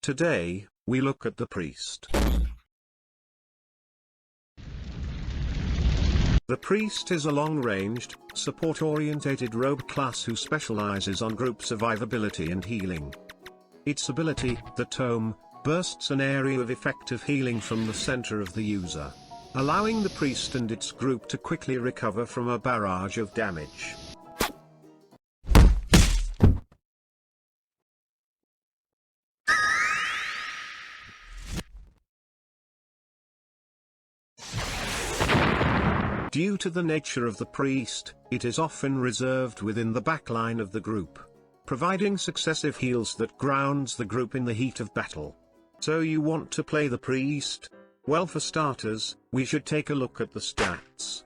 Today, we look at the Priest. The Priest is a long-ranged, support-orientated rogue class who specializes on group survivability and healing. Its ability, the Tome, bursts an area of effective healing from the center of the user, allowing the Priest and its group to quickly recover from a barrage of damage. Due to the nature of the Priest, it is often reserved within the backline of the group, providing successive heals that grounds the group in the heat of battle. So you want to play the Priest? Well, for starters, we should take a look at the stats.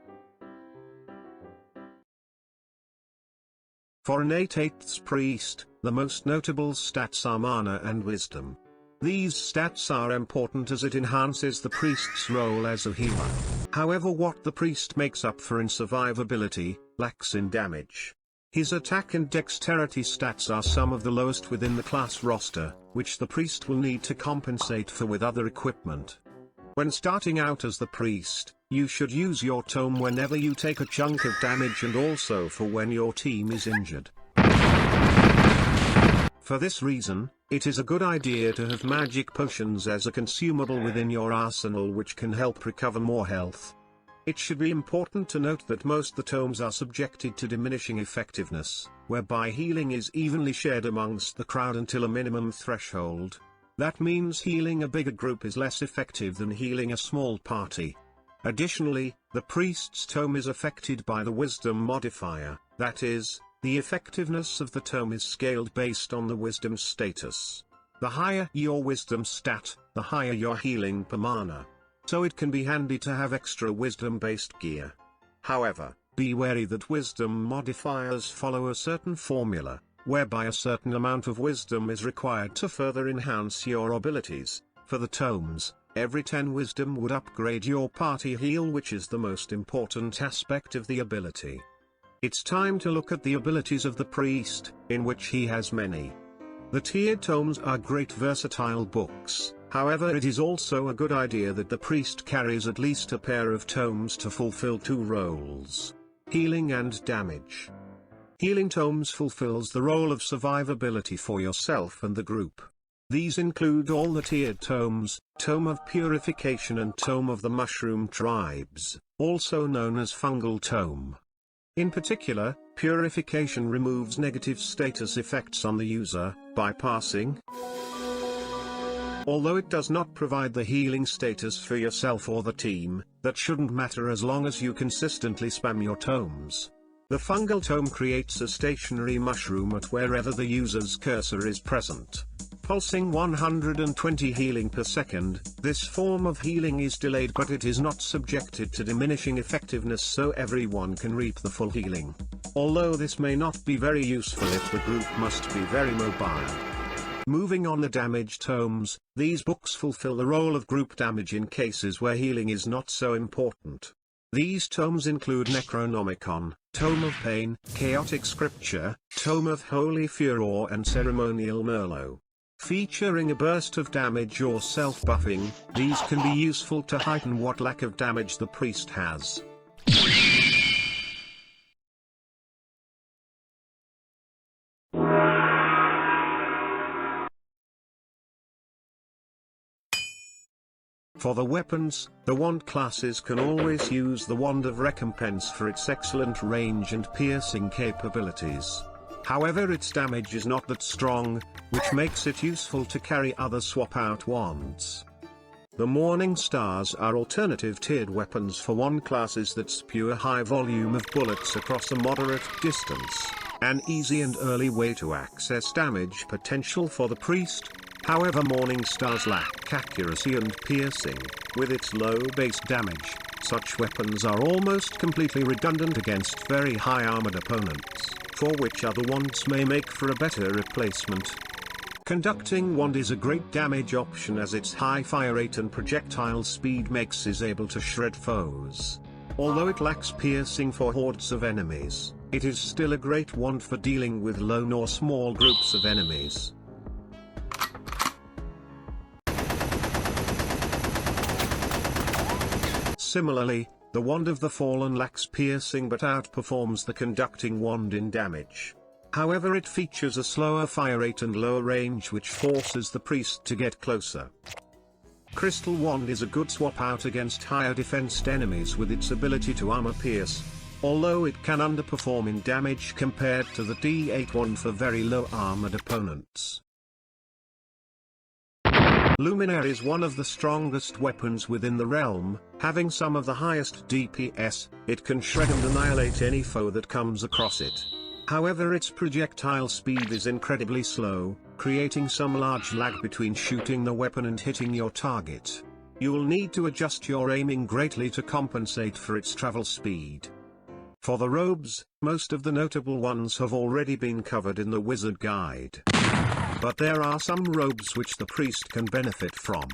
For an 8/8 Priest, the most notable stats are Mana and Wisdom. These stats are important as it enhances the Priest's role as a healer. However, what the Priest makes up for in survivability, lacks in damage. His attack and dexterity stats are some of the lowest within the class roster, which the Priest will need to compensate for with other equipment. When starting out as the Priest, you should use your Tome whenever you take a chunk of damage and also for when your team is injured. For this reason, it is a good idea to have magic potions as a consumable within your arsenal which can help recover more health. It should be important to note that most the tomes are subjected to diminishing effectiveness, whereby healing is evenly shared amongst the crowd until a minimum threshold. That means healing a bigger group is less effective than healing a small party. Additionally, the Priest's Tome is affected by the Wisdom modifier, that is, the effectiveness of the Tome is scaled based on the Wisdom status. The higher your Wisdom stat, the higher your healing per mana. So it can be handy to have extra Wisdom-based gear. However, be wary that Wisdom modifiers follow a certain formula, whereby a certain amount of Wisdom is required to further enhance your abilities. For the Tomes, every 10 Wisdom would upgrade your party heal, which is the most important aspect of the ability. It's time to look at the abilities of the Priest, in which he has many. The tiered tomes are great versatile books, however it is also a good idea that the Priest carries at least a pair of tomes to fulfill two roles: healing and damage. Healing tomes fulfills the role of survivability for yourself and the group. These include all the tiered tomes, Tome of Purification and Tome of the Mushroom Tribes, also known as Fungal Tome. In particular, Purification removes negative status effects on the user, bypassing. Although it does not provide the healing status for yourself or the team, that shouldn't matter as long as you consistently spam your tomes. The Fungal Tome creates a stationary mushroom at wherever the user's cursor is present, pulsing 120 healing per second. This form of healing is delayed, but it is not subjected to diminishing effectiveness, so everyone can reap the full healing. Although this may not be very useful if the group must be very mobile. Moving on, the damage tomes, these books fulfill the role of group damage in cases where healing is not so important. These tomes include Necronomicon, Tome of Pain, Chaotic Scripture, Tome of Holy Furor and Ceremonial Merlot. Featuring a burst of damage or self-buffing, these can be useful to heighten what lack of damage the Priest has. For the weapons, the wand classes can always use the Wand of Recompense for its excellent range and piercing capabilities. However, its damage is not that strong, which makes it useful to carry other swap-out wands. The Morning Stars are alternative tiered weapons for wand classes that spew a high volume of bullets across a moderate distance, an easy and early way to access damage potential for the Priest. However, Morning Stars lack accuracy and piercing. With its low base damage, such weapons are almost completely redundant against very high armored opponents, for which other wands may make for a better replacement. Conducting Wand is a great damage option as its high fire rate and projectile speed makes it able to shred foes. Although it lacks piercing for hordes of enemies, it is still a great wand for dealing with lone or small groups of enemies. Similarly, the Wand of the Fallen lacks piercing but outperforms the conducting wand in damage. However, it features a slower fire rate and lower range which forces the priest to get closer. Crystal Wand is a good swap out against higher defensed enemies with its ability to armor pierce, although it can underperform in damage compared to the D8 wand for very low armored opponents. Luminaire is one of the strongest weapons within the realm, having some of the highest DPS. It can shred and annihilate any foe that comes across it. However, its projectile speed is incredibly slow, creating some large lag between shooting the weapon and hitting your target. You will need to adjust your aiming greatly to compensate for its travel speed. For the robes, most of the notable ones have already been covered in the Wizard Guide. But there are some robes which the priest can benefit from.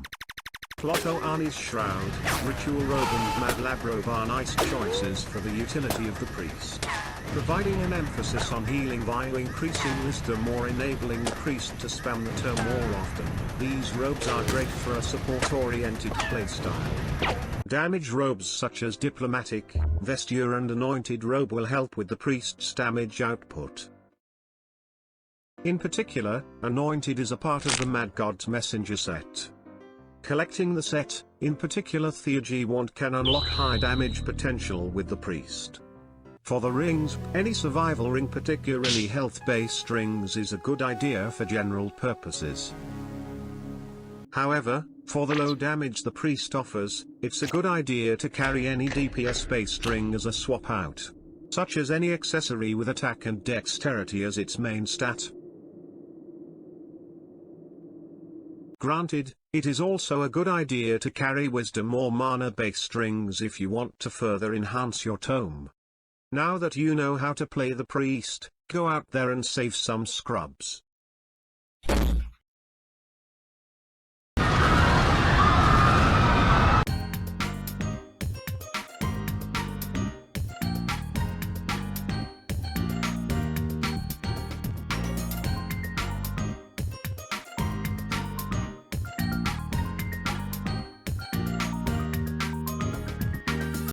Plotho Arni's Shroud, Ritual Robe and Mad Lab Robe are nice choices for the utility of the priest, providing an emphasis on healing via increasing wisdom or enabling the priest to spam the tome more often. These robes are great for a support-oriented playstyle. Damage robes such as Diplomatic, Vesture and Anointed Robe will help with the priest's damage output. In particular, Anointed is a part of the Mad God's Messenger set. Collecting the set, in particular Theurgy Wand, can unlock high damage potential with the priest. For the rings, any survival ring, particularly health-based rings, is a good idea for general purposes. However, for the low damage the priest offers, it's a good idea to carry any DPS-based ring as a swap out, such as any accessory with attack and dexterity as its main stat. Granted, it is also a good idea to carry wisdom or mana-based rings if you want to further enhance your tome. Now that you know how to play the priest, go out there and save some scrubs.